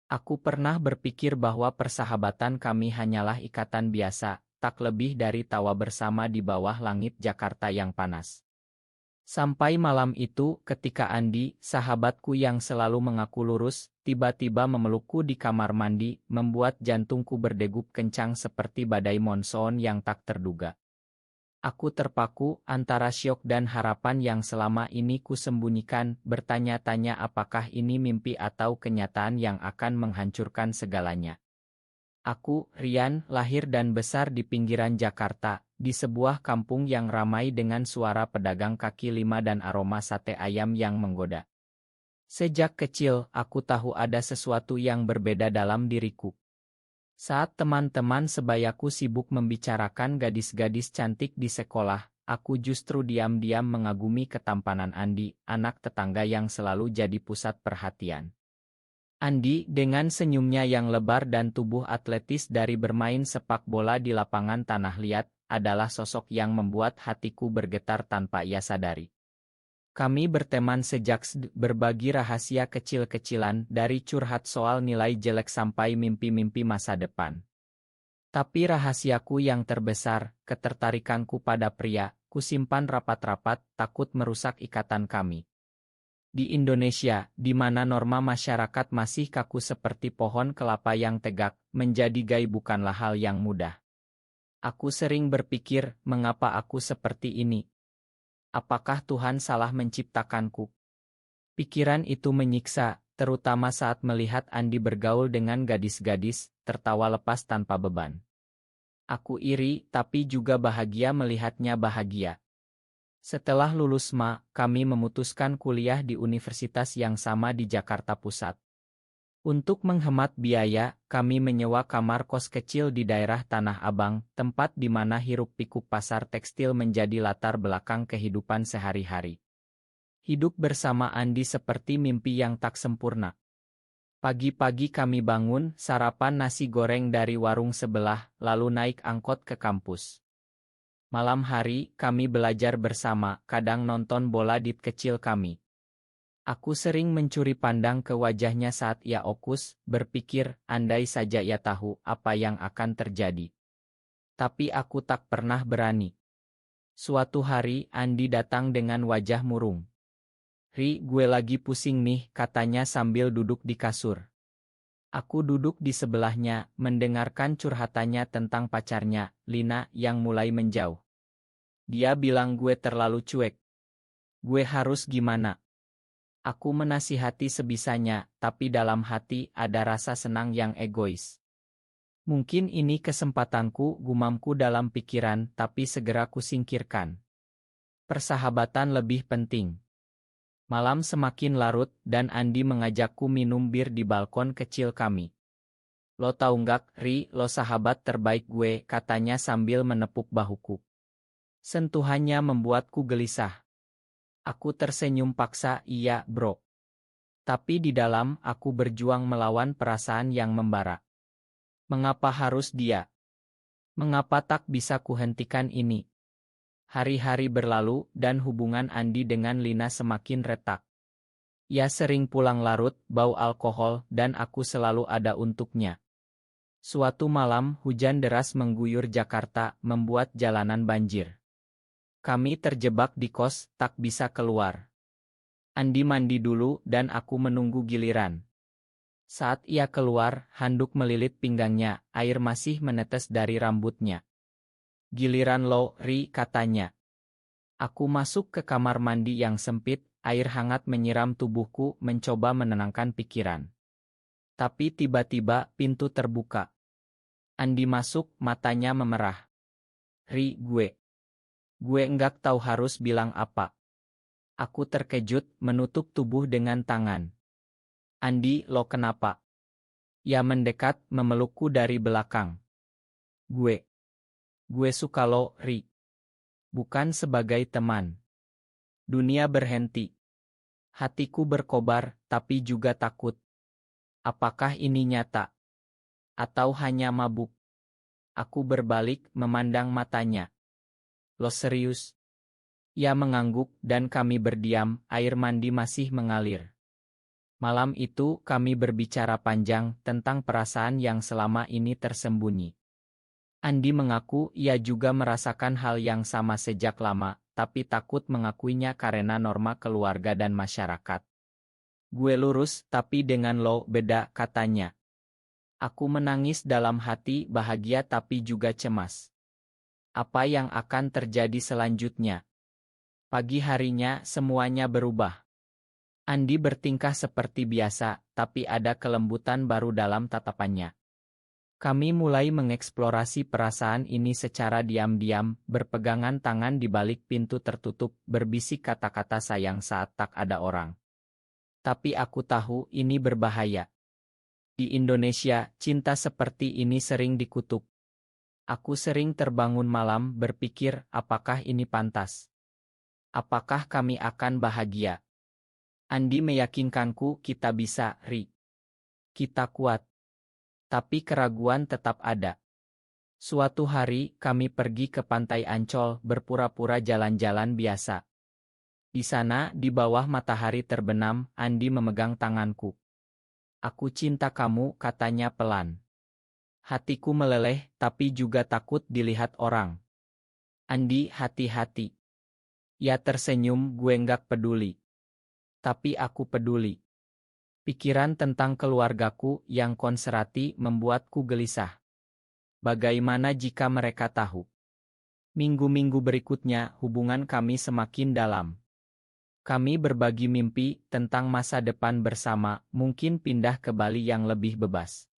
Aku pernah berpikir bahwa persahabatan kami hanyalah ikatan biasa, tak lebih dari tawa bersama di bawah langit Jakarta yang panas. Sampai malam itu, ketika Andi, sahabatku yang selalu mengaku lurus, tiba-tiba memelukku di kamar mandi, membuat jantungku berdegup kencang seperti badai monsoon yang tak terduga. Aku terpaku antara syok dan harapan yang selama ini kusembunyikan, bertanya-tanya apakah ini mimpi atau kenyataan yang akan menghancurkan segalanya. Aku, Rian, lahir dan besar di pinggiran Jakarta, di sebuah kampung yang ramai dengan suara pedagang kaki lima dan aroma sate ayam yang menggoda. Sejak kecil, aku tahu ada sesuatu yang berbeda dalam diriku. Saat teman-teman sebayaku sibuk membicarakan gadis-gadis cantik di sekolah, aku justru diam-diam mengagumi ketampanan Andi, anak tetangga yang selalu jadi pusat perhatian. Andi, dengan senyumnya yang lebar dan tubuh atletis dari bermain sepak bola di lapangan tanah liat, adalah sosok yang membuat hatiku bergetar tanpa ia sadari. Kami berteman sejak berbagi rahasia kecil-kecilan, dari curhat soal nilai jelek sampai mimpi-mimpi masa depan. Tapi rahasiaku yang terbesar, ketertarikanku pada pria, kusimpan rapat-rapat, takut merusak ikatan kami. Di Indonesia, di mana norma masyarakat masih kaku seperti pohon kelapa yang tegak, menjadi gay bukanlah hal yang mudah. Aku sering berpikir, mengapa aku seperti ini? Apakah Tuhan salah menciptakanku? Pikiran itu menyiksa, terutama saat melihat Andi bergaul dengan gadis-gadis, tertawa lepas tanpa beban. Aku iri, tapi juga bahagia melihatnya bahagia. Setelah lulus kami memutuskan kuliah di universitas yang sama di Jakarta Pusat. Untuk menghemat biaya, kami menyewa kamar kos kecil di daerah Tanah Abang, tempat di mana hiruk-pikuk pasar tekstil menjadi latar belakang kehidupan sehari-hari. Hidup bersama Andi seperti mimpi yang tak sempurna. Pagi-pagi kami bangun, sarapan nasi goreng dari warung sebelah, lalu naik angkot ke kampus. Malam hari, kami belajar bersama, kadang nonton bola di kecil kami. Aku sering mencuri pandang ke wajahnya saat ia okus, berpikir, andai saja ia tahu apa yang akan terjadi. Tapi aku tak pernah berani. Suatu hari, Andi datang dengan wajah murung. "Ri, gue lagi pusing nih," katanya sambil duduk di kasur. Aku duduk di sebelahnya, mendengarkan curhatannya tentang pacarnya, Lina, yang mulai menjauh. Dia bilang gue terlalu cuek. Gue harus gimana? Aku menasihati sebisanya, tapi dalam hati ada rasa senang yang egois. Mungkin ini kesempatanku, gumamku dalam pikiran, tapi segera kusingkirkan. Persahabatan lebih penting. Malam semakin larut, dan Andi mengajakku minum bir di balkon kecil kami. "Lo tau nggak, Ri, lo sahabat terbaik gue," katanya sambil menepuk bahuku. Sentuhannya membuatku gelisah. Aku tersenyum paksa, "Iya, bro." Tapi di dalam, aku berjuang melawan perasaan yang membara. Mengapa harus dia? Mengapa tak bisa kuhentikan ini? Hari-hari berlalu, dan hubungan Andi dengan Lina semakin retak. Ia sering pulang larut, bau alkohol, dan aku selalu ada untuknya. Suatu malam, hujan deras mengguyur Jakarta, membuat jalanan banjir. Kami terjebak di kos, tak bisa keluar. Andi mandi dulu, dan aku menunggu giliran. Saat ia keluar, handuk melilit pinggangnya, air masih menetes dari rambutnya. "Giliran lo, Ri," katanya. Aku masuk ke kamar mandi yang sempit, air hangat menyiram tubuhku, mencoba menenangkan pikiran. Tapi tiba-tiba, pintu terbuka. Andi masuk, matanya memerah. "Ri, gue enggak tahu harus bilang apa." Aku terkejut, menutup tubuh dengan tangan. "Andi, lo kenapa?" Ia mendekat, memelukku dari belakang. Gue suka lo, Ri. Bukan sebagai teman." Dunia berhenti. Hatiku berkobar, tapi juga takut. Apakah ini nyata? Atau hanya mabuk? Aku berbalik, memandang matanya. "Lo serius?" Ia mengangguk, dan kami berdiam, air mandi masih mengalir. Malam itu kami berbicara panjang tentang perasaan yang selama ini tersembunyi. Andi mengaku ia juga merasakan hal yang sama sejak lama, tapi takut mengakuinya karena norma keluarga dan masyarakat. Gue lurus, tapi dengan lo beda, katanya. Aku menangis dalam hati, bahagia tapi juga cemas. Apa yang akan terjadi selanjutnya? Pagi harinya semuanya berubah. Andi bertingkah seperti biasa, tapi ada kelembutan baru dalam tatapannya. Kami mulai mengeksplorasi perasaan ini secara diam-diam, berpegangan tangan di balik pintu tertutup, berbisik kata-kata sayang saat tak ada orang. Tapi aku tahu ini berbahaya. Di Indonesia, cinta seperti ini sering dikutuk. Aku sering terbangun malam berpikir, apakah ini pantas? Apakah kami akan bahagia? Andi meyakinkanku kita bisa, Ri. Kita kuat. Tapi keraguan tetap ada. Suatu hari, kami pergi ke Pantai Ancol berpura-pura jalan-jalan biasa. Di sana, di bawah matahari terbenam, Andi memegang tanganku. Aku cinta kamu, katanya pelan. Hatiku meleleh, tapi juga takut dilihat orang. Andi, hati-hati. Ia tersenyum, gue nggak peduli. Tapi aku peduli. Pikiran tentang keluargaku yang konservatif membuatku gelisah. Bagaimana jika mereka tahu? Minggu-minggu berikutnya, hubungan kami semakin dalam. Kami berbagi mimpi tentang masa depan bersama, mungkin pindah ke Bali yang lebih bebas.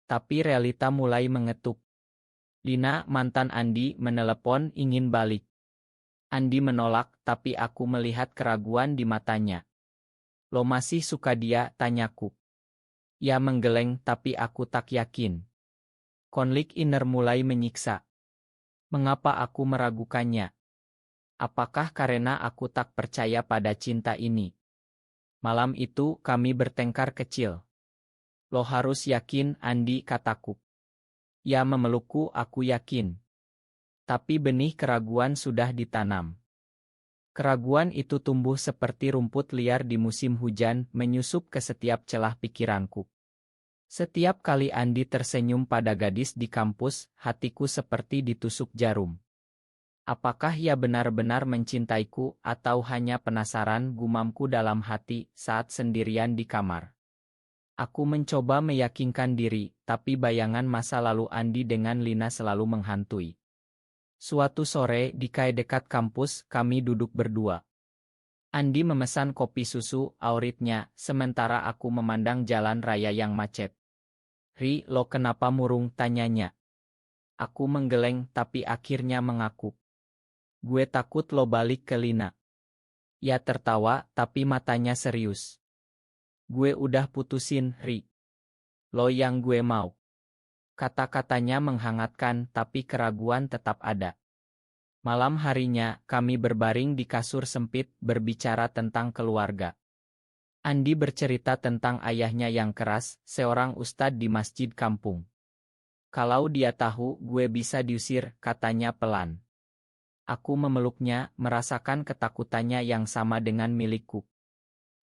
Tapi realita mulai mengetuk. Lina, mantan Andi, menelepon ingin balik. Andi menolak, tapi aku melihat keraguan di matanya. Lo masih suka dia, tanyaku. Ia menggeleng, tapi aku tak yakin. Konflik inner mulai menyiksa. Mengapa aku meragukannya? Apakah karena aku tak percaya pada cinta ini? Malam itu kami bertengkar kecil. Lo harus yakin, Andi, kataku. Ia memelukku, aku yakin. Tapi benih keraguan sudah ditanam. Keraguan itu tumbuh seperti rumput liar di musim hujan, menyusup ke setiap celah pikiranku. Setiap kali Andi tersenyum pada gadis di kampus, hatiku seperti ditusuk jarum. Apakah ia benar-benar mencintaiku atau hanya penasaran, gumamku dalam hati saat sendirian di kamar. Aku mencoba meyakinkan diri, tapi bayangan masa lalu Andi dengan Lina selalu menghantui. Suatu sore di kai dekat kampus, kami duduk berdua. Andi memesan kopi susu, auritnya, sementara aku memandang jalan raya yang macet. Ri, lo kenapa murung, tanyanya. Aku menggeleng tapi akhirnya mengaku. Gue takut lo balik ke Lina. Ia tertawa tapi matanya serius. Gue udah putusin, Ri. Lo yang gue mau. Kata-katanya menghangatkan tapi keraguan tetap ada. Malam harinya, kami berbaring di kasur sempit, berbicara tentang keluarga. Andi bercerita tentang ayahnya yang keras, seorang ustadz di masjid kampung. Kalau dia tahu gue bisa diusir, katanya pelan. Aku memeluknya, merasakan ketakutannya yang sama dengan milikku.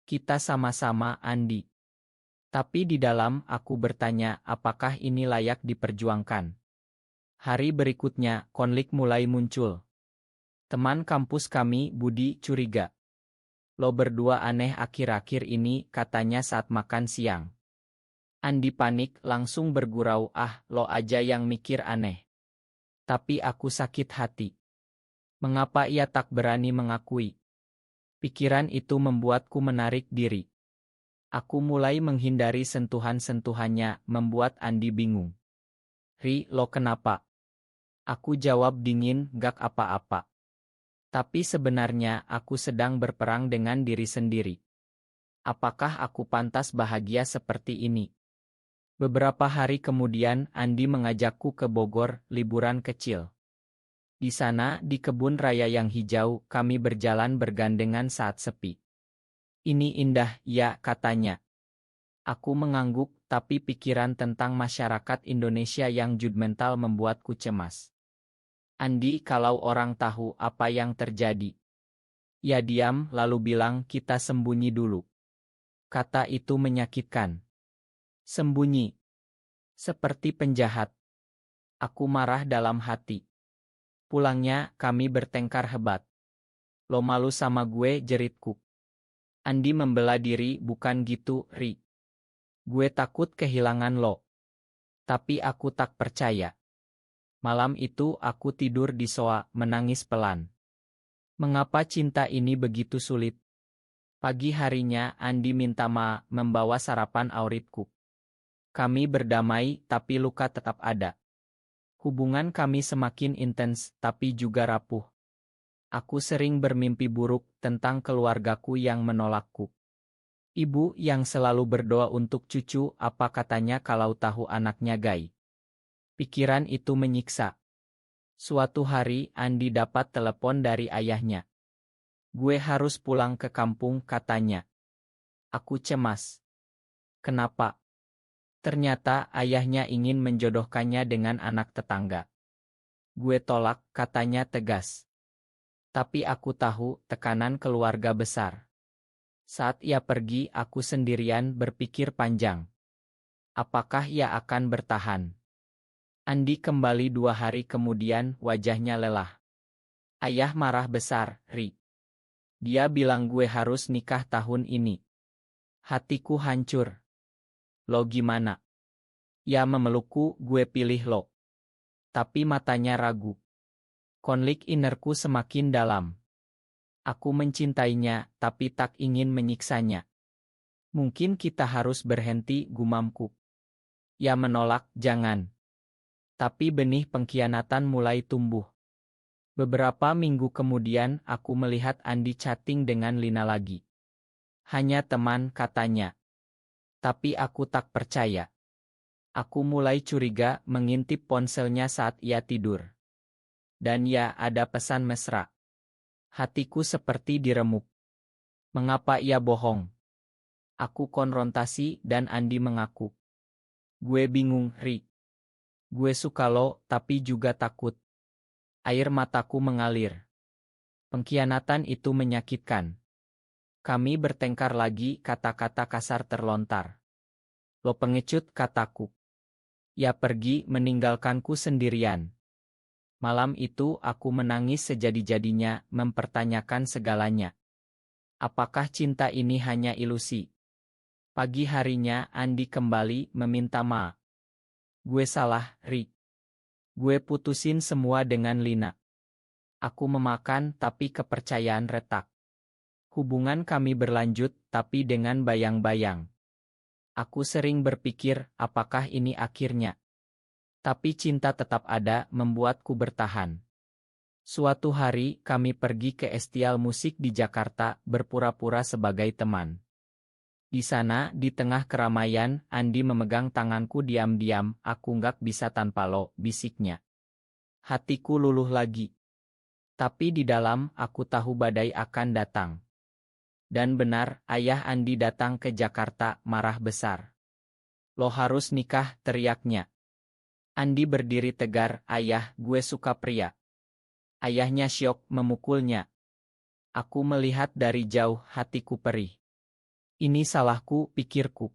Kita sama-sama, Andi. Tapi di dalam, aku bertanya, apakah ini layak diperjuangkan? Hari berikutnya, konflik mulai muncul. Teman kampus kami, Budi, curiga. Lo berdua aneh akhir-akhir ini, katanya saat makan siang. Andi panik, langsung bergurau, lo aja yang mikir aneh. Tapi aku sakit hati. Mengapa ia tak berani mengakui? Pikiran itu membuatku menarik diri. Aku mulai menghindari sentuhan-sentuhannya, membuat Andi bingung. Ri, lo kenapa? Aku jawab dingin, gak apa-apa. Tapi sebenarnya aku sedang berperang dengan diri sendiri. Apakah aku pantas bahagia seperti ini? Beberapa hari kemudian, Andi mengajakku ke Bogor, liburan kecil. Di sana, di kebun raya yang hijau, kami berjalan bergandengan saat sepi. Ini indah, ya, katanya. Aku mengangguk, tapi pikiran tentang masyarakat Indonesia yang judgmental membuatku cemas. Andi, kalau orang tahu apa yang terjadi. Ia diam, lalu bilang, kita sembunyi dulu. Kata itu menyakitkan. Sembunyi. Seperti penjahat. Aku marah dalam hati. Pulangnya, kami bertengkar hebat. Lo malu sama gue, jeritku. Andi membela diri, bukan gitu, Ri. Gue takut kehilangan lo. Tapi aku tak percaya. Malam itu aku tidur di sofa, menangis pelan. Mengapa cinta ini begitu sulit? Pagi harinya, Andi minta maaf, membawa sarapan auritku. Kami berdamai, tapi luka tetap ada. Hubungan kami semakin intens, tapi juga rapuh. Aku sering bermimpi buruk tentang keluargaku yang menolakku. Ibu yang selalu berdoa untuk cucu, apa katanya kalau tahu anaknya gay. Pikiran itu menyiksa. Suatu hari, Andi dapat telepon dari ayahnya. Gue harus pulang ke kampung, katanya. Aku cemas. Kenapa? Ternyata ayahnya ingin menjodohkannya dengan anak tetangga. Gue tolak, katanya tegas. Tapi aku tahu tekanan keluarga besar. Saat ia pergi, aku sendirian berpikir panjang. Apakah ia akan bertahan? Andi kembali 2 hari kemudian, wajahnya lelah. Ayah marah besar, Ri. Dia bilang gue harus nikah tahun ini. Hatiku hancur. Lo gimana? Ia memelukku, gue pilih lo. Tapi matanya ragu. Konflik innerku semakin dalam. Aku mencintainya, tapi tak ingin menyiksanya. Mungkin kita harus berhenti, gumamku. Ia menolak, jangan. Tapi benih pengkhianatan mulai tumbuh. Beberapa minggu kemudian, aku melihat Andi chatting dengan Lina lagi. Hanya teman, katanya. Tapi aku tak percaya. Aku mulai curiga, mengintip ponselnya saat ia tidur. Dan ya, ada pesan mesra. Hatiku seperti diremuk. Mengapa ia bohong? Aku konfrontasi dan Andi mengaku. Gue bingung, Ri. Gue suka lo, tapi juga takut. Air mataku mengalir. Pengkhianatan itu menyakitkan. Kami bertengkar lagi, kata-kata kasar terlontar. Lo pengecut, kataku. Ia pergi meninggalkanku sendirian. Malam itu aku menangis sejadi-jadinya, mempertanyakan segalanya. Apakah cinta ini hanya ilusi? Pagi harinya Andi kembali meminta maaf. Gue salah, Ri. Gue putusin semua dengan Lina. Aku memakan tapi kepercayaan retak. Hubungan kami berlanjut tapi dengan bayang-bayang. Aku sering berpikir apakah ini akhirnya. Tapi cinta tetap ada membuatku bertahan. Suatu hari kami pergi ke Estial Musik di Jakarta berpura-pura sebagai teman. Di sana, di tengah keramaian, Andi memegang tanganku diam-diam, aku nggak bisa tanpa lo, bisiknya. Hatiku luluh lagi. Tapi di dalam, aku tahu badai akan datang. Dan benar, ayah Andi datang ke Jakarta, marah besar. Lo harus nikah, teriaknya. Andi berdiri tegar, ayah, gue suka pria. Ayahnya syok, memukulnya. Aku melihat dari jauh, hatiku perih. Ini salahku, pikirku.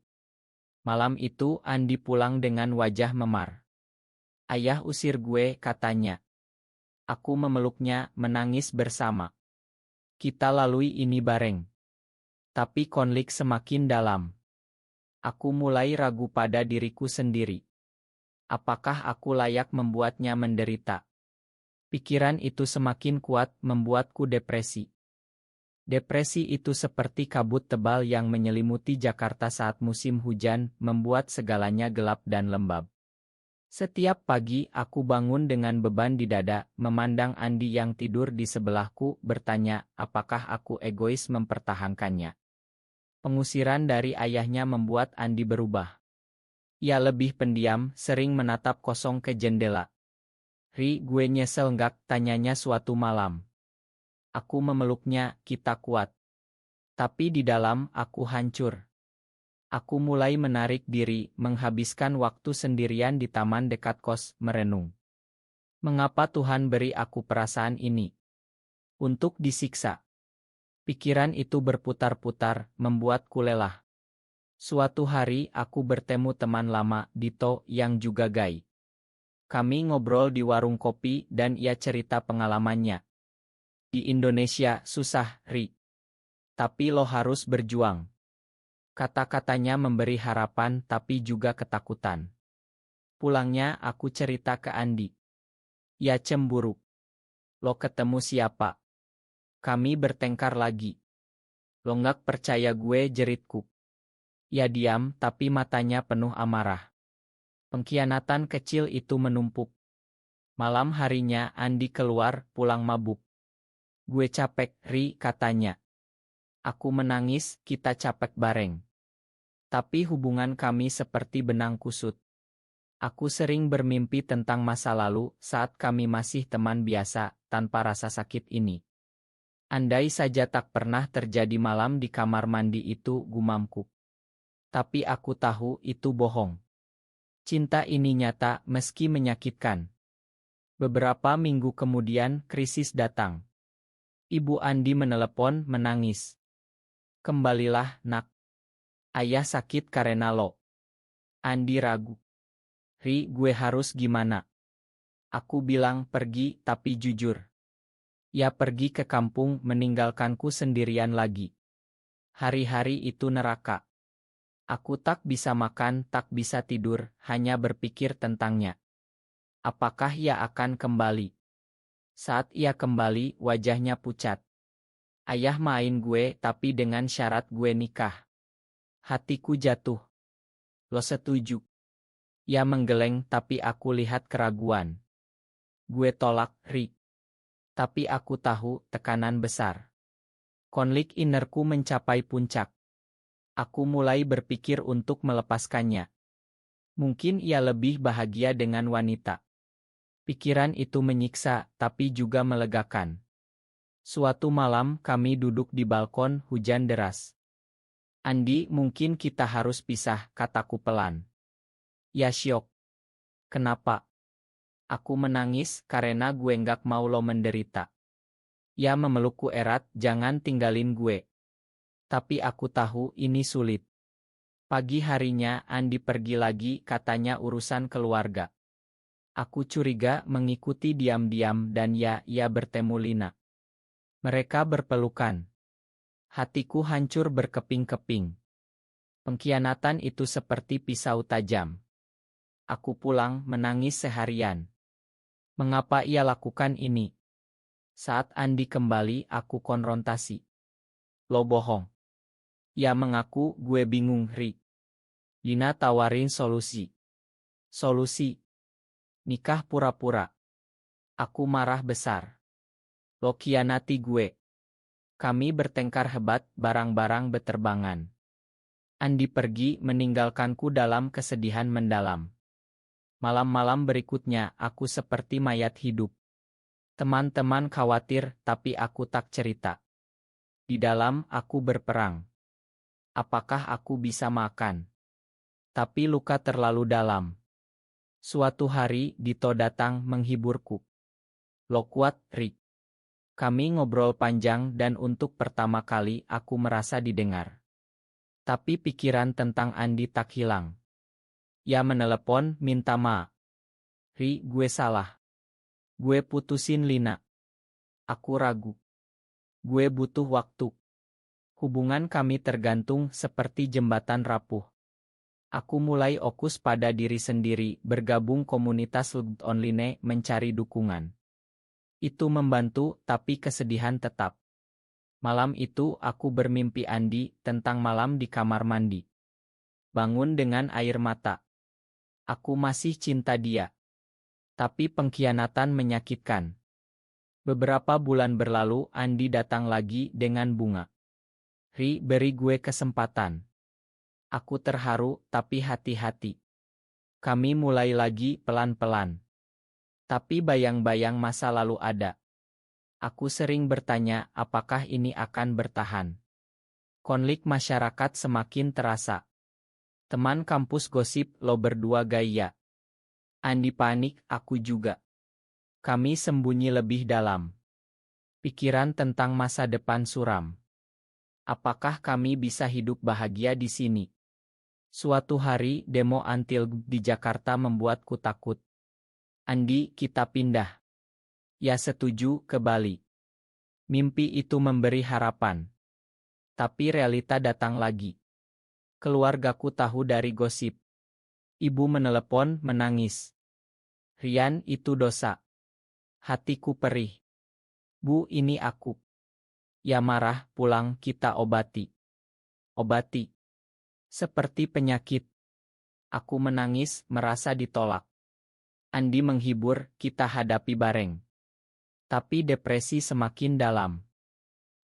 Malam itu Andi pulang dengan wajah memar. Ayah usir gue, katanya. Aku memeluknya, menangis bersama. Kita lalui ini bareng. Tapi konflik semakin dalam. Aku mulai ragu pada diriku sendiri. Apakah aku layak membuatnya menderita? Pikiran itu semakin kuat, membuatku depresi. Depresi itu seperti kabut tebal yang menyelimuti Jakarta saat musim hujan, membuat segalanya gelap dan lembab. Setiap pagi aku bangun dengan beban di dada, memandang Andi yang tidur di sebelahku, bertanya, apakah aku egois mempertahankannya. Pengusiran dari ayahnya membuat Andi berubah. Ia lebih pendiam, sering menatap kosong ke jendela. Ri, gue nyesel nggak, tanyanya suatu malam. Aku memeluknya, kita kuat. Tapi di dalam, aku hancur. Aku mulai menarik diri, menghabiskan waktu sendirian di taman dekat kos, merenung. Mengapa Tuhan beri aku perasaan ini? Untuk disiksa. Pikiran itu berputar-putar, membuatku lelah. Suatu hari aku bertemu teman lama, Dito, yang juga gay. Kami ngobrol di warung kopi dan ia cerita pengalamannya. Di Indonesia susah, Ri. Tapi lo harus berjuang. Kata-katanya memberi harapan tapi juga ketakutan. Pulangnya aku cerita ke Andi. Ia cemburu. Lo ketemu siapa? Kami bertengkar lagi. Lo nggak percaya gue, jeritku. Ia diam tapi matanya penuh amarah. Pengkhianatan kecil itu menumpuk. Malam harinya Andi keluar pulang mabuk. Gue capek, Ri, katanya. Aku menangis, kita capek bareng. Tapi hubungan kami seperti benang kusut. Aku sering bermimpi tentang masa lalu saat kami masih teman biasa, tanpa rasa sakit ini. Andai saja tak pernah terjadi malam di kamar mandi itu, gumamku. Tapi aku tahu itu bohong. Cinta ini nyata meski menyakitkan. Beberapa minggu kemudian krisis datang. Ibu Andi menelepon menangis. Kembalilah, nak. Ayah sakit karena lo. Andi ragu. Ri, gue harus gimana? Aku bilang pergi tapi jujur. Ya pergi ke kampung meninggalkanku sendirian lagi. Hari-hari itu neraka. Aku tak bisa makan, tak bisa tidur, hanya berpikir tentangnya. Apakah ia akan kembali? Saat ia kembali, wajahnya pucat. Ayah main gue tapi dengan syarat gue nikah. Hatiku jatuh. Lo setuju? Ia menggeleng tapi aku lihat keraguan. Gue tolak, Ri. Tapi aku tahu tekanan besar. Konflik innerku mencapai puncak. Aku mulai berpikir untuk melepaskannya. Mungkin ia lebih bahagia dengan wanita. Pikiran itu menyiksa tapi juga melegakan. Suatu malam kami duduk di balkon, hujan deras. Andi, mungkin kita harus pisah, kataku pelan. Ya syok. Kenapa? Aku menangis karena gue nggak mau lo menderita. Ia memelukku erat, jangan tinggalin gue. Tapi aku tahu ini sulit. Pagi harinya Andi pergi lagi, katanya urusan keluarga. Aku curiga, mengikuti diam-diam dan ia bertemu Lina. Mereka berpelukan. Hatiku hancur berkeping-keping. Pengkhianatan itu seperti pisau tajam. Aku pulang menangis seharian. Mengapa ia lakukan ini? Saat Andi kembali, aku konfrontasi. Lo bohong. Ia mengaku, gue bingung, Ri. Lina tawarin solusi. Solusi? Nikah pura-pura. Aku marah besar. Lo khianati gue. Kami bertengkar hebat, barang-barang beterbangan. Andi pergi meninggalkanku dalam kesedihan mendalam. Malam-malam berikutnya aku seperti mayat hidup. Teman-teman khawatir, tapi aku tak cerita. Di dalam aku berperang. Apakah aku bisa makan? Tapi luka terlalu dalam. Suatu hari Dito datang menghiburku. Lo kuat, Ri. Kami ngobrol panjang dan untuk pertama kali aku merasa didengar. Tapi pikiran tentang Andi tak hilang. Ia menelepon minta maaf. Ri, gue salah. Gue putusin Lina. Aku ragu. Gue butuh waktu. Hubungan kami tergantung seperti jembatan rapuh. Aku mulai fokus pada diri sendiri, bergabung komunitas online, mencari dukungan. Itu membantu, tapi kesedihan tetap. Malam itu aku bermimpi Andi tentang malam di kamar mandi. Bangun dengan air mata. Aku masih cinta dia. Tapi pengkhianatan menyakitkan. Beberapa bulan berlalu, Andi datang lagi dengan bunga. Ri, beri gue kesempatan. Aku terharu, tapi hati-hati. Kami mulai lagi pelan-pelan. Tapi bayang-bayang masa lalu ada. Aku sering bertanya, apakah ini akan bertahan? Konflik masyarakat semakin terasa. Teman kampus gosip, lo berdua gaya. Andi panik, aku juga. Kami sembunyi lebih dalam. Pikiran tentang masa depan suram. Apakah kami bisa hidup bahagia di sini? Suatu hari demo anti-LGB di Jakarta membuatku takut. Andi, kita pindah. Ya setuju, ke Bali. Mimpi itu memberi harapan. Tapi realita datang lagi. Keluargaku tahu dari gosip. Ibu menelepon, menangis. Rian, itu dosa. Hatiku perih. Bu, ini aku. Ya marah, pulang, kita obati. Obati. Seperti penyakit. Aku menangis, merasa ditolak. Andi menghibur, kita hadapi bareng. Tapi depresi semakin dalam.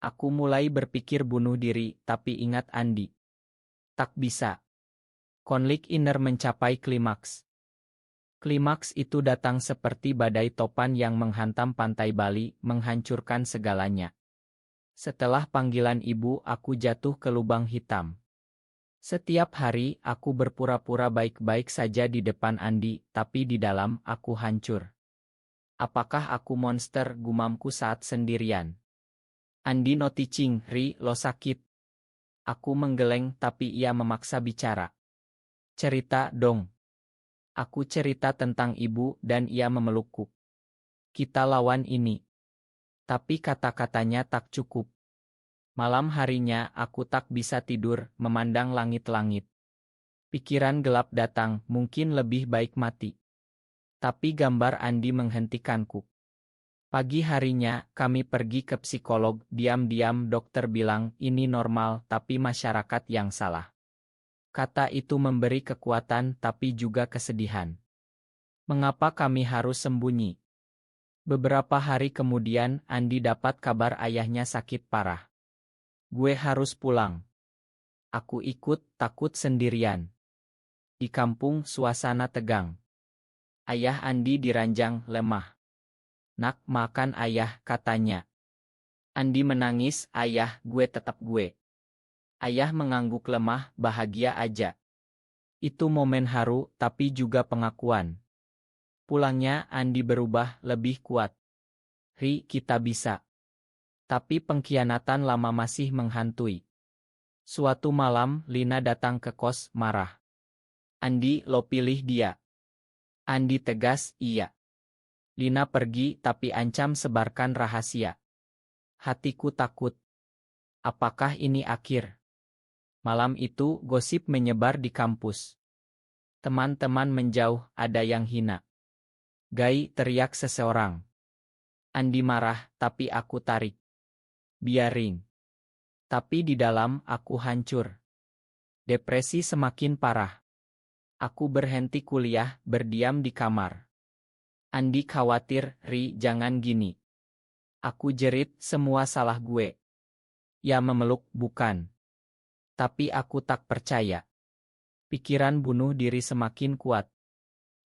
Aku mulai berpikir bunuh diri, tapi ingat Andi. Tak bisa. Konflik inner mencapai klimaks. Klimaks itu datang seperti badai topan yang menghantam pantai Bali, menghancurkan segalanya. Setelah panggilan ibu, aku jatuh ke lubang hitam. Setiap hari, aku berpura-pura baik-baik saja di depan Andi, tapi di dalam, aku hancur. Apakah aku monster, gumamku saat sendirian. Andi no teaching, Ri, lo sakit. Aku menggeleng, tapi ia memaksa bicara. Cerita dong. Aku cerita tentang ibu dan ia memelukku. Kita lawan ini. Tapi kata-katanya tak cukup. Malam harinya aku tak bisa tidur, memandang langit-langit. Pikiran gelap datang, mungkin lebih baik mati. Tapi gambar Andi menghentikanku. Pagi harinya, kami pergi ke psikolog, diam-diam dokter bilang ini normal, tapi masyarakat yang salah. Kata itu memberi kekuatan tapi juga kesedihan. Mengapa kami harus sembunyi? Beberapa hari kemudian, Andi dapat kabar ayahnya sakit parah. Gue harus pulang. Aku ikut, takut sendirian. Di kampung, suasana tegang. Ayah Andi diranjang, lemah. Nak, makan ayah, katanya. Andi menangis, ayah, gue tetap gue. Ayah mengangguk lemah, bahagia aja. Itu momen haru, tapi juga pengakuan. Pulangnya, Andi berubah, lebih kuat. Ri, kita bisa. Tapi pengkhianatan lama masih menghantui. Suatu malam, Lina datang ke kos, marah. Andi, lo pilih dia. Andi tegas, iya. Lina pergi, tapi ancam sebarkan rahasia. Hatiku takut. Apakah ini akhir? Malam itu, gosip menyebar di kampus. Teman-teman menjauh, ada yang hina. Gai, teriak seseorang. Andi marah, tapi aku tarik. Biarin. Tapi di dalam, aku hancur. Depresi semakin parah. Aku berhenti kuliah, berdiam di kamar. Andi khawatir, Ri, jangan gini. Aku jerit, semua salah gue. Ia memeluk, bukan. Tapi aku tak percaya. Pikiran bunuh diri semakin kuat.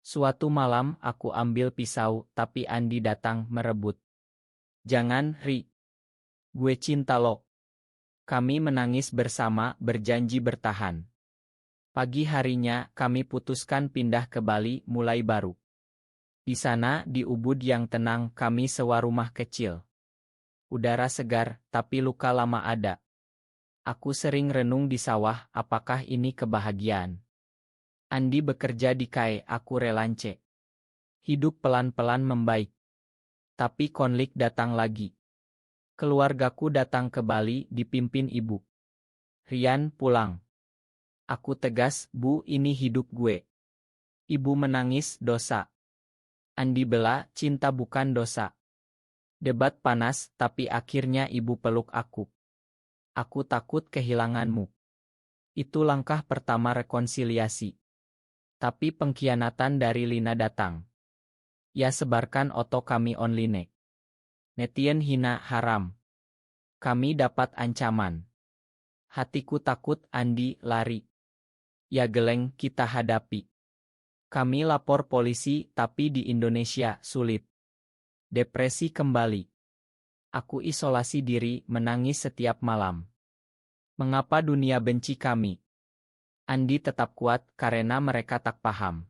Suatu malam, aku ambil pisau, tapi Andi datang merebut. Jangan, Ri. Gue cinta lo. Kami menangis bersama, berjanji bertahan. Pagi harinya, kami putuskan pindah ke Bali, mulai baru. Di sana, di Ubud yang tenang, kami sewa rumah kecil. Udara segar, tapi luka lama ada. Aku sering renung di sawah, apakah ini kebahagiaan? Andi bekerja di KAI, aku relance. Hidup pelan-pelan membaik. Tapi konflik datang lagi. Keluargaku datang ke Bali, dipimpin ibu. Rian, pulang. Aku tegas, Bu, ini hidup gue. Ibu menangis, dosa. Andi bela, cinta bukan dosa. Debat panas, tapi akhirnya ibu peluk aku. Aku takut kehilanganmu. Itu langkah pertama rekonsiliasi. Tapi pengkhianatan dari Lina datang. Ia sebarkan oto kami online. Netizen hina, haram. Kami dapat ancaman. Hatiku takut, Andi, lari. Ya geleng, kita hadapi. Kami lapor polisi, tapi di Indonesia, sulit. Depresi kembali. Aku isolasi diri, menangis setiap malam. Mengapa dunia benci kami? Andi tetap kuat, karena mereka tak paham.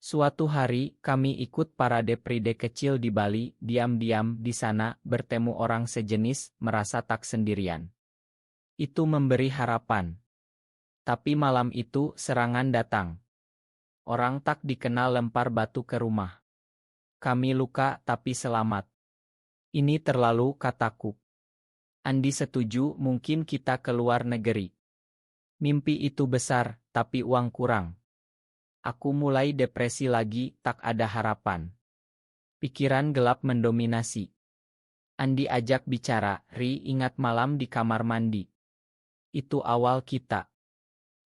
Suatu hari, kami ikut parade Pride kecil di Bali, diam-diam di sana, bertemu orang sejenis, merasa tak sendirian. Itu memberi harapan. Tapi malam itu serangan datang. Orang tak dikenal lempar batu ke rumah. Kami luka tapi selamat. Ini terlalu, kataku. Andi setuju, mungkin kita ke luar negeri. Mimpi itu besar, tapi uang kurang. Aku mulai depresi lagi, tak ada harapan. Pikiran gelap mendominasi. Andi ajak bicara, Ri, ingat malam di kamar mandi. Itu awal kita.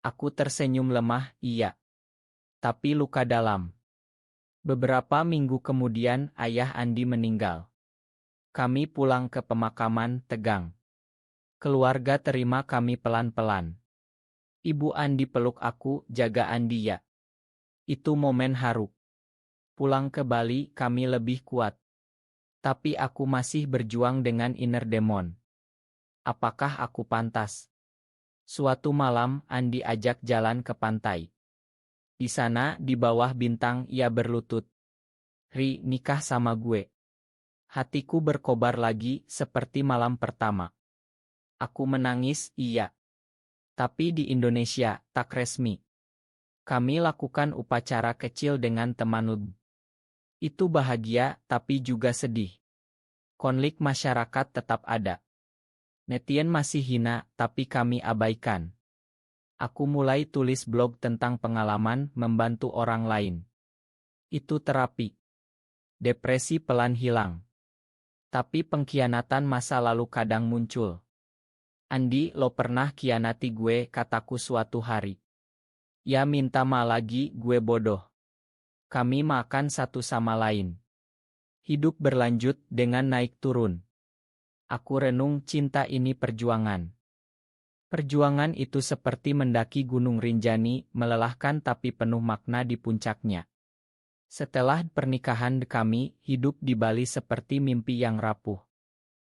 Aku tersenyum lemah, iya. Tapi luka dalam. Beberapa minggu kemudian, ayah Andi meninggal. Kami pulang ke pemakaman, tegang. Keluarga terima kami pelan-pelan. Ibu Andi peluk aku, jaga Andi ya. Itu momen haru. Pulang ke Bali, kami lebih kuat. Tapi aku masih berjuang dengan inner demon. Apakah aku pantas? Suatu malam, Andi ajak jalan ke pantai. Di sana, di bawah bintang, ia berlutut. Ri, nikah sama gue. Hatiku berkobar lagi, seperti malam pertama. Aku menangis, iya. Tapi di Indonesia, tak resmi. Kami lakukan upacara kecil dengan teman. Itu bahagia, tapi juga sedih. Konflik masyarakat tetap ada. Netizen masih hina, tapi kami abaikan. Aku mulai tulis blog tentang pengalaman membantu orang lain. Itu terapi. Depresi pelan hilang. Tapi pengkhianatan masa lalu kadang muncul. Andi, lo pernah khianati gue, kataku suatu hari. Ya minta ma lagi, gue bodoh. Kami makan satu sama lain. Hidup berlanjut dengan naik turun. Aku renung, cinta ini perjuangan. Perjuangan itu seperti mendaki Gunung Rinjani, melelahkan tapi penuh makna di puncaknya. Setelah pernikahan kami, hidup di Bali seperti mimpi yang rapuh.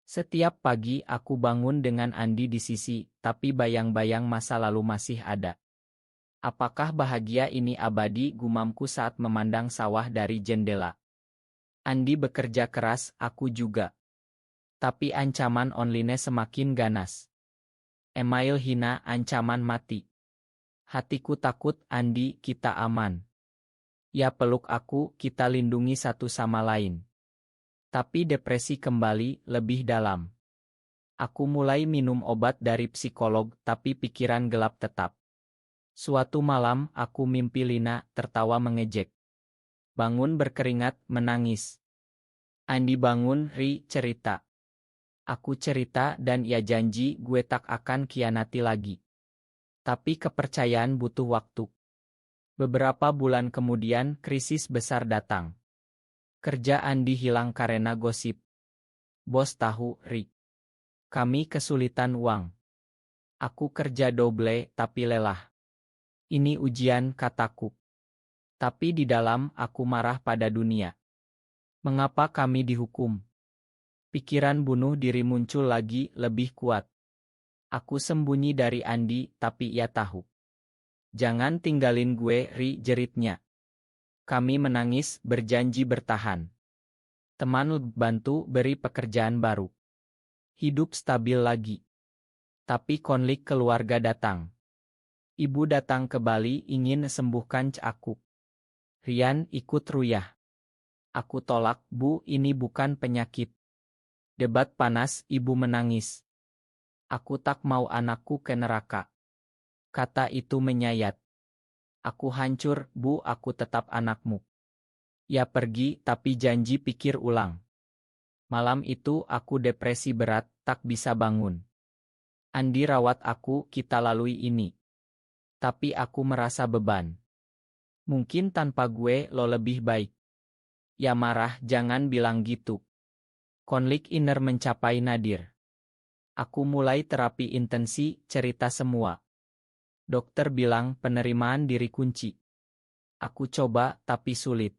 Setiap pagi aku bangun dengan Andi di sisi, tapi bayang-bayang masa lalu masih ada. Apakah bahagia ini abadi, gumamku saat memandang sawah dari jendela. Andi bekerja keras, aku juga. Tapi ancaman online semakin ganas. Email hina, ancaman mati. Hatiku takut, Andi, kita aman. Ya peluk aku, kita lindungi satu sama lain. Tapi depresi kembali, lebih dalam. Aku mulai minum obat dari psikolog, tapi pikiran gelap tetap. Suatu malam, aku mimpi Lina, tertawa mengejek. Bangun berkeringat, menangis. Andi bangun, Ri, cerita. Aku cerita dan ia janji gue tak akan khianati lagi. Tapi kepercayaan butuh waktu. Beberapa bulan kemudian, krisis besar datang. Kerja Andi hilang karena gosip. Bos tahu, Ri. Kami kesulitan uang. Aku kerja double tapi lelah. Ini ujian, kataku. Tapi di dalam, aku marah pada dunia. Mengapa kami dihukum? Pikiran bunuh diri muncul lagi, lebih kuat. Aku sembunyi dari Andi, tapi ia tahu. Jangan tinggalin gue, Ri, jeritnya. Kami menangis, berjanji bertahan. Teman bantu beri pekerjaan baru. Hidup stabil lagi. Tapi konflik keluarga datang. Ibu datang ke Bali ingin sembuhkan aku. Rian ikut ruyah. Aku tolak, Bu, ini bukan penyakit. Debat panas, ibu menangis. Aku tak mau anakku ke neraka. Kata itu menyayat. Aku hancur, Bu, aku tetap anakmu. Ya pergi, tapi janji pikir ulang. Malam itu aku depresi berat, tak bisa bangun. Andi rawat aku, kita lalui ini. Tapi aku merasa beban. Mungkin tanpa gue lo lebih baik. Ya marah, jangan bilang gitu. Konflik inner mencapai nadir. Aku mulai terapi intensi, cerita semua. Dokter bilang penerimaan diri kunci. Aku coba, tapi sulit.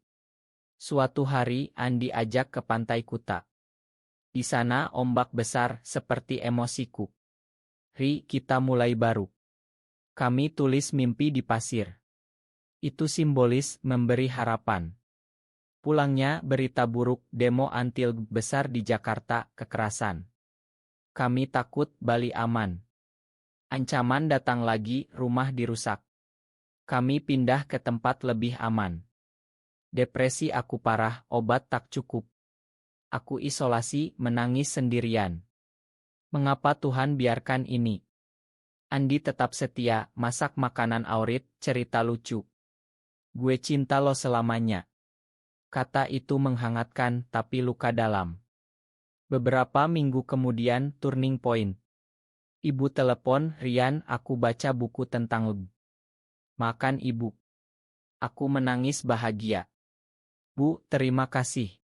Suatu hari, Andi ajak ke Pantai Kuta. Di sana ombak besar, seperti emosiku. Ri, kita mulai baru. Kami tulis mimpi di pasir. Itu simbolis memberi harapan. Pulangnya berita buruk, demo anti besar di Jakarta, kekerasan. Kami takut Bali aman. Ancaman datang lagi, rumah dirusak. Kami pindah ke tempat lebih aman. Depresi aku parah, obat tak cukup. Aku isolasi, menangis sendirian. Mengapa Tuhan biarkan ini? Andi tetap setia, masak makanan aurit, cerita lucu. Gue cinta lo selamanya. Kata itu menghangatkan, tapi luka dalam. Beberapa minggu kemudian, turning point. Ibu telepon, Rian, aku baca buku tentang LB. Makan ibu. Aku menangis bahagia. Bu, terima kasih.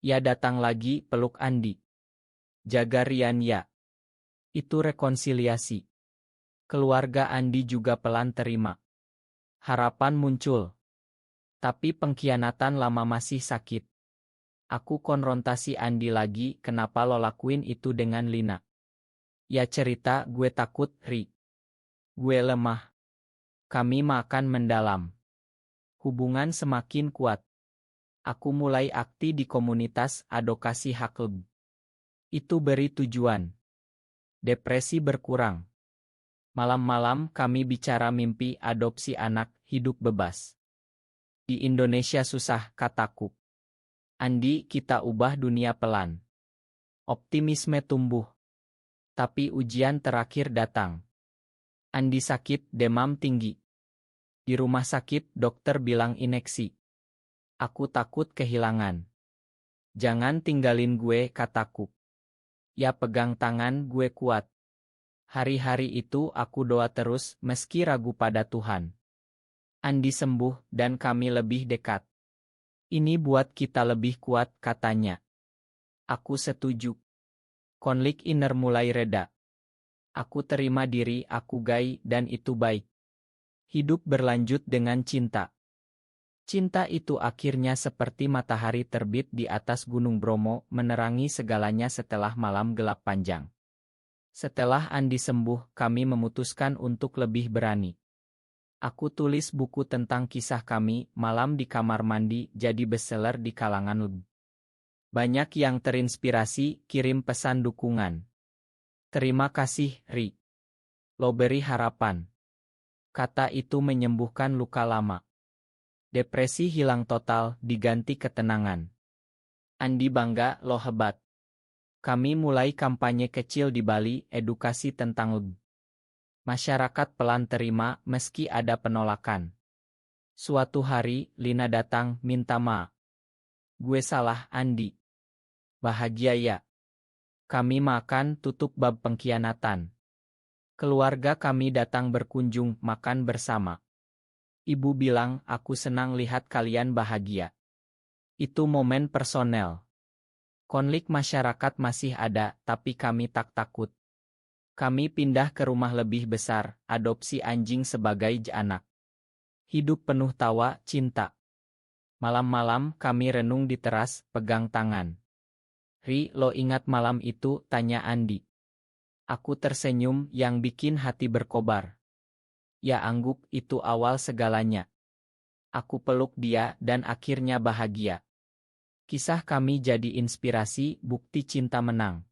Ya datang lagi, peluk Andi. Jaga Rian ya. Itu rekonsiliasi. Keluarga Andi juga pelan terima. Harapan muncul. Tapi pengkhianatan lama masih sakit. Aku konfrontasi Andi lagi, kenapa lo lakuin itu dengan Lina? Ya cerita, gue takut, Ri. Gue lemah. Kami makan mendalam. Hubungan semakin kuat. Aku mulai aktif di komunitas advokasi hak LB. Itu beri tujuan. Depresi berkurang. Malam-malam kami bicara mimpi adopsi anak, hidup bebas. Di Indonesia susah, kataku. Andi, kita ubah dunia pelan. Optimisme tumbuh. Tapi ujian terakhir datang. Andi sakit, demam tinggi. Di rumah sakit, dokter bilang ineksi. Aku takut kehilangan. Jangan tinggalin gue, kataku. Ya pegang tangan gue kuat. Hari-hari itu aku doa terus meski ragu pada Tuhan. Andi sembuh dan kami lebih dekat. Ini buat kita lebih kuat, katanya. Aku setuju. Konflik inner mulai reda. Aku terima diri aku gay dan itu baik. Hidup berlanjut dengan cinta. Cinta itu akhirnya seperti matahari terbit di atas Gunung Bromo menerangi segalanya setelah malam gelap panjang. Setelah Andi sembuh, kami memutuskan untuk lebih berani. Aku tulis buku tentang kisah kami, Malam di Kamar Mandi, jadi bestseller di kalangan LB. Banyak yang terinspirasi, kirim pesan dukungan. Terima kasih, Ri. Lo beri harapan. Kata itu menyembuhkan luka lama. Depresi hilang total, diganti ketenangan. Andi bangga, lo hebat. Kami mulai kampanye kecil di Bali, edukasi tentang LB. Masyarakat pelan terima meski ada penolakan. Suatu hari, Lina datang, minta maaf. Gue salah, Andi. Bahagia ya. Kami makan, tutup bab pengkhianatan. Keluarga kami datang berkunjung, makan bersama. Ibu bilang, aku senang lihat kalian bahagia. Itu momen personel. Konflik masyarakat masih ada, tapi kami tak takut. Kami pindah ke rumah lebih besar, adopsi anjing sebagai anak. Hidup penuh tawa, cinta. Malam-malam kami renung di teras, pegang tangan. Ri, lo ingat malam itu, tanya Andi. Aku tersenyum yang bikin hati berkobar. Ya angguk, itu awal segalanya. Aku peluk dia dan akhirnya bahagia. Kisah kami jadi inspirasi, bukti cinta menang.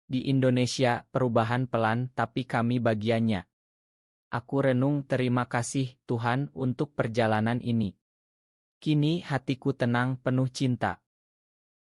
Di Indonesia, perubahan pelan tapi kami bagiannya. Aku renung terima kasih Tuhan untuk perjalanan ini. Kini hatiku tenang penuh cinta.